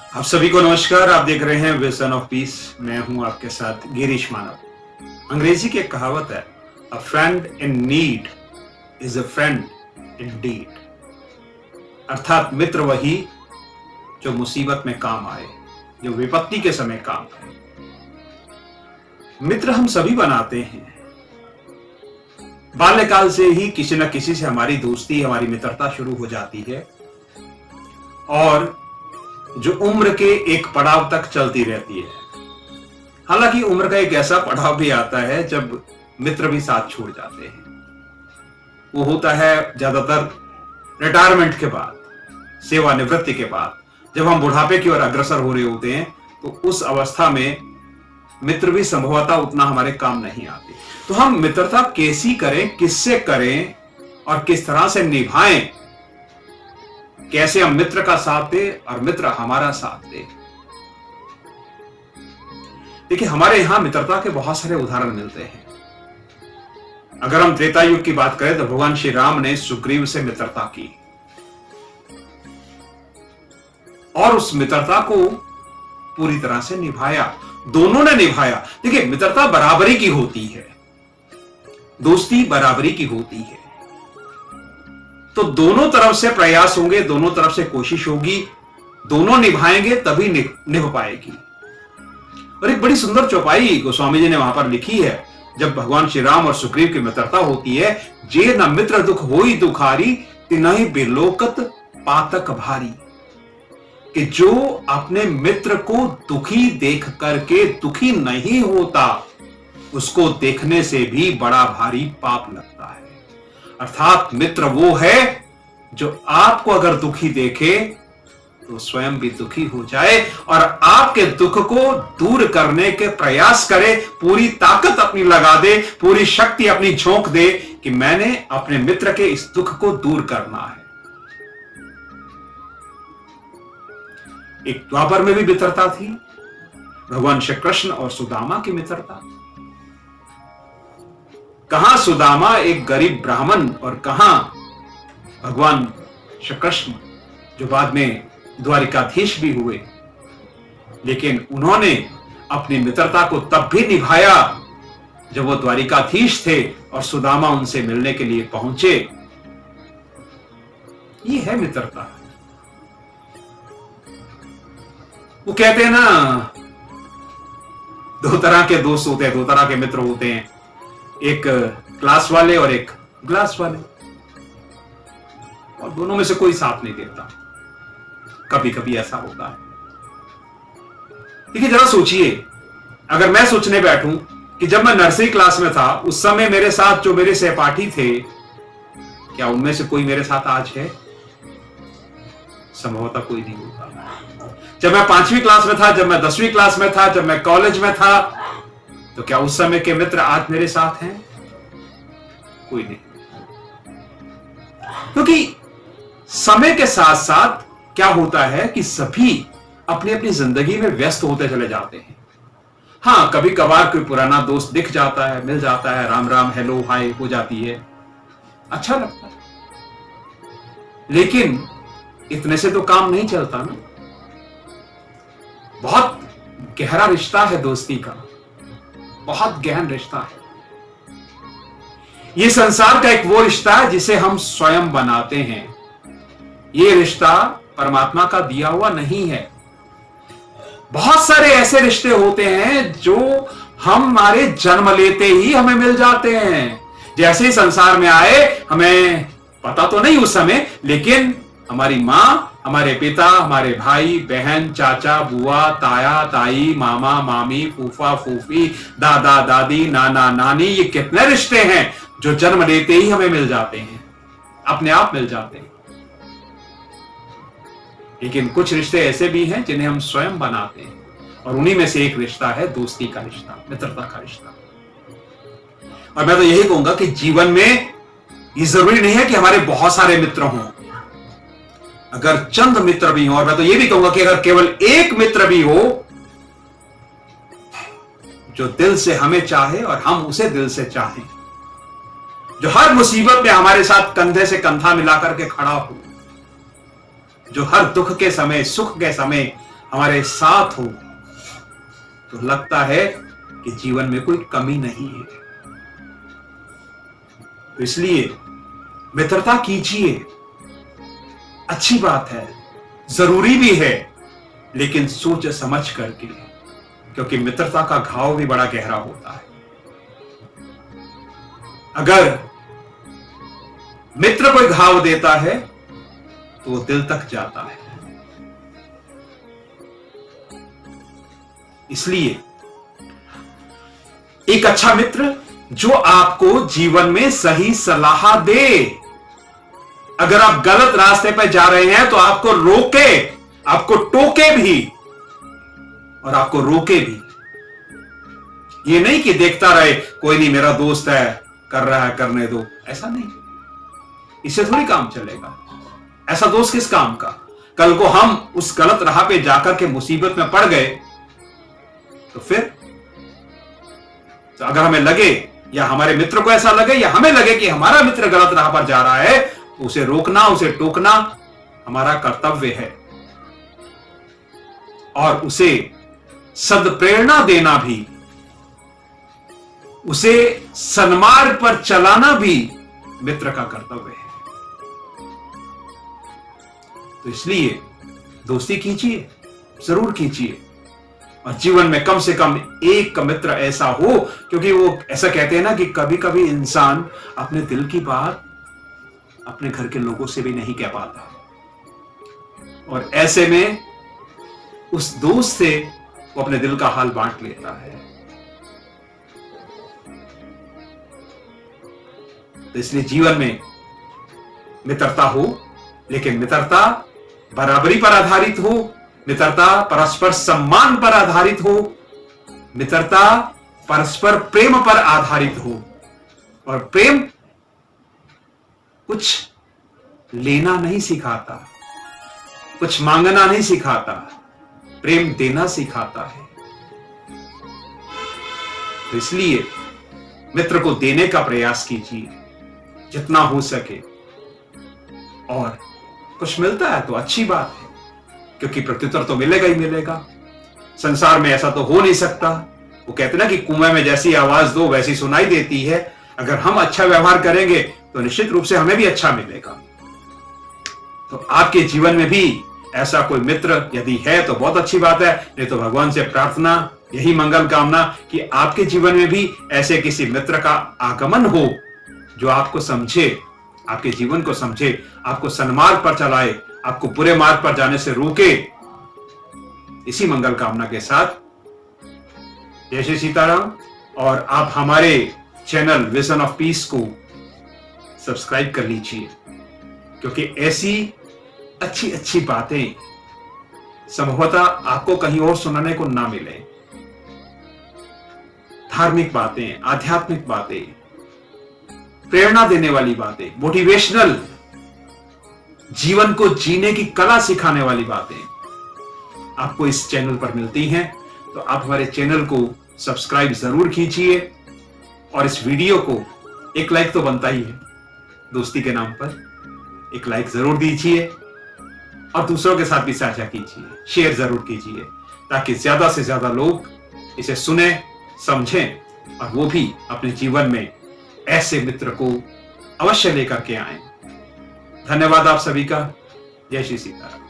आप सभी को नमस्कार। आप देख रहे हैं विजन ऑफ पीस। मैं हूं आपके साथ गिरीश मानव। अंग्रेजी की एक कहावत है, a friend in need is a friend in deed. अर्थात मित्र वही जो मुसीबत में काम आए, जो विपत्ति के समय काम आए। मित्र हम सभी बनाते हैं। बाल्यकाल से ही किसी न किसी से हमारी दोस्ती, हमारी मित्रता शुरू हो जाती है और जो उम्र के एक पड़ाव तक चलती रहती है। हालांकि उम्र का एक ऐसा पड़ाव भी आता है जब मित्र भी साथ छोड़ जाते हैं। वो होता है ज्यादातर रिटायरमेंट के बाद, सेवानिवृत्ति के बाद, जब हम बुढ़ापे की ओर अग्रसर हो रहे होते हैं। तो उस अवस्था में मित्र भी संभवतः उतना हमारे काम नहीं आते। तो हम मित्रता कैसी करें, किससे करें और किस तरह से निभाएं, कैसे हम मित्र का साथ दे और मित्र हमारा साथ दे। देखिए, हमारे यहां मित्रता के बहुत सारे उदाहरण मिलते हैं। अगर हम त्रेता युग की बात करें तो भगवान श्री राम ने सुग्रीव से मित्रता की और उस मित्रता को पूरी तरह से निभाया। दोनों ने निभाया। देखिए, मित्रता बराबरी की होती है, दोस्ती बराबरी की होती है। तो दोनों तरफ से प्रयास होंगे, दोनों तरफ से कोशिश होगी, दोनों निभाएंगे तभी निभ पाएगी। और एक बड़ी सुंदर चौपाई गोस्वामी जी ने वहां पर लिखी है। जब भगवान श्री राम और सुग्रीव की मित्रता होती है, जे न मित्र दुख होई दुखारी, तिनहि बिलोकत पातक भारी। कि जो अपने मित्र को दुखी देख करके दुखी नहीं होता, उसको देखने से भी बड़ा भारी पाप लगता है। अर्थात मित्र वो है जो आपको अगर दुखी देखे तो स्वयं भी दुखी हो जाए और आपके दुख को दूर करने के प्रयास करे, पूरी ताकत अपनी लगा दे, पूरी शक्ति अपनी झोंक दे कि मैंने अपने मित्र के इस दुख को दूर करना है। एक द्वापर में भी मित्रता थी, भगवान श्री कृष्ण और सुदामा की मित्रता। कहां सुदामा एक गरीब ब्राह्मण और कहां भगवान श्री कृष्ण जो बाद में द्वारिकाधीश भी हुए। लेकिन उन्होंने अपनी मित्रता को तब भी निभाया जब वो द्वारिकाधीश थे और सुदामा उनसे मिलने के लिए पहुंचे। ये है मित्रता। वो कहते हैं ना, दो तरह के दोस्त होते हैं, दो तरह के मित्र होते हैं, एक क्लास वाले और एक ग्लास वाले। और दोनों में से कोई साथ नहीं देता। कभी कभी ऐसा होता है। देखिए, जरा सोचिए, अगर मैं सोचने बैठूं कि जब मैं नर्सरी क्लास में था उस समय मेरे साथ जो मेरे सहपाठी थे, क्या उनमें से कोई मेरे साथ आज है? संभवतः कोई नहीं होता। जब मैं 5वीं क्लास में था, जब मैं 10वीं क्लास में था, जब मैं कॉलेज में था, तो क्या उस समय के मित्र आज मेरे साथ हैं? कोई नहीं। क्योंकि समय के साथ साथ क्या होता है कि सभी अपनी अपनी जिंदगी में व्यस्त होते चले जाते हैं। हां, कभी कभार कोई पुराना दोस्त दिख जाता है, मिल जाता है, राम राम, हेलो, हाय हो जाती है, अच्छा लगता है। लेकिन इतने से तो काम नहीं चलता ना। बहुत गहरा रिश्ता है दोस्ती का, बहुत गहन रिश्ता है। यह संसार का एक वो रिश्ता है जिसे हम स्वयं बनाते हैं। यह रिश्ता परमात्मा का दिया हुआ नहीं है। बहुत सारे ऐसे रिश्ते होते हैं जो हमारे जन्म लेते ही हमें मिल जाते हैं। जैसे ही संसार में आए, हमें पता तो नहीं उस समय, लेकिन हमारी मां, हमारे पिता, हमारे भाई बहन, चाचा बुआ, ताया ताई, मामा मामी, फूफा फूफी, दादा दादी, नाना नानी, ये कितने रिश्ते हैं जो जन्म लेते ही हमें मिल जाते हैं, अपने आप मिल जाते हैं। लेकिन कुछ रिश्ते ऐसे भी हैं जिन्हें हम स्वयं बनाते हैं, और उन्हीं में से एक रिश्ता है दोस्ती का रिश्ता, मित्रता का रिश्ता। और मैं तो यही कहूंगा कि जीवन में ये जरूरी नहीं है कि हमारे बहुत सारे मित्र हों। अगर चंद मित्र भी हो, और मैं तो यह भी कहूंगा कि अगर केवल एक मित्र भी हो जो दिल से हमें चाहे और हम उसे दिल से चाहें, जो हर मुसीबत में हमारे साथ कंधे से कंधा मिलाकर के खड़ा हो, जो हर दुख के समय, सुख के समय हमारे साथ हो तो लगता है कि जीवन में कोई कमी नहीं है। तो इसलिए मित्रता कीजिए, अच्छी बात है, जरूरी भी है, लेकिन सोच समझ करके, क्योंकि मित्रता का घाव भी बड़ा गहरा होता है। अगर मित्र कोई घाव देता है तो वो दिल तक जाता है। इसलिए एक अच्छा मित्र जो आपको जीवन में सही सलाह दे, अगर आप गलत रास्ते पर जा रहे हैं तो आपको रोके, आपको टोके भी और आपको रोके भी। ये नहीं कि देखता रहे, कोई नहीं मेरा दोस्त है, कर रहा है करने दो, ऐसा नहीं। इससे थोड़ी काम चलेगा। ऐसा दोस्त किस काम का? कल को हम उस गलत राह पे जाकर के मुसीबत में पड़ गए तो फिर तो अगर हमें लगे या हमारे मित्र को ऐसा लगे या हमें लगे कि हमारा मित्र गलत राह पर जा रहा है, तो उसे रोकना, उसे टोकना हमारा कर्तव्य है और उसे सद्प्रेरणा देना भी, उसे सन्मार्ग पर चलाना भी मित्र का कर्तव्य है। तो इसलिए दोस्ती कीजिए, जरूर कीजिए, और जीवन में कम से कम एक मित्र ऐसा हो, क्योंकि वो ऐसा कहते हैं ना कि कभी कभी इंसान अपने दिल की बात अपने घर के लोगों से भी नहीं कह पाता, और ऐसे में उस दोस्त से वो अपने दिल का हाल बांट लेता है। तो इसलिए जीवन में मित्रता हो, लेकिन मित्रता बराबरी पर आधारित हो, मित्रता परस्पर सम्मान पर आधारित हो, मित्रता परस्पर प्रेम पर आधारित हो। और प्रेम कुछ लेना नहीं सिखाता, कुछ मांगना नहीं सिखाता, प्रेम देना सिखाता है। तो इसलिए मित्र को देने का प्रयास कीजिए जितना हो सके, और कुछ मिलता है तो अच्छी बात है, क्योंकि प्रत्युत्तर तो मिलेगा ही मिलेगा। संसार में ऐसा तो हो नहीं सकता, वो कहते ना कि कुएं में जैसी आवाज दो वैसी सुनाई देती है। अगर हम अच्छा व्यवहार करेंगे तो निश्चित रूप से हमें भी अच्छा मिलेगा। तो आपके जीवन में भी ऐसा कोई मित्र यदि है तो बहुत अच्छी बात है, नहीं तो भगवान से प्रार्थना, यही मंगल कामना कि आपके जीवन में भी ऐसे किसी मित्र का आगमन हो जो आपको समझे, आपके जीवन को समझे, आपको सन्मार्ग पर चलाए, आपको बुरे मार्ग पर जाने से रोके। इसी मंगल कामना के साथ जय श्री सीताराम। और आप हमारे चैनल विजन ऑफ पीस को सब्सक्राइब कर लीजिए, क्योंकि ऐसी अच्छी अच्छी बातें संभवतः आपको कहीं और सुनाने को ना मिले। धार्मिक बातें, आध्यात्मिक बातें, प्रेरणा देने वाली बातें, मोटिवेशनल, जीवन को जीने की कला सिखाने वाली बातें आपको इस चैनल पर मिलती हैं। तो आप हमारे चैनल को सब्सक्राइब जरूर कीजिए, और इस वीडियो को एक लाइक तो बनता ही है, दोस्ती के नाम पर एक लाइक जरूर दीजिए, और दूसरों के साथ भी साझा कीजिए, शेयर जरूर कीजिए, ताकि ज्यादा से ज्यादा लोग इसे सुने, समझें, और वो भी अपने जीवन में ऐसे मित्र को अवश्य लेकर के आए। धन्यवाद आप सभी का। जय श्री सीताराम।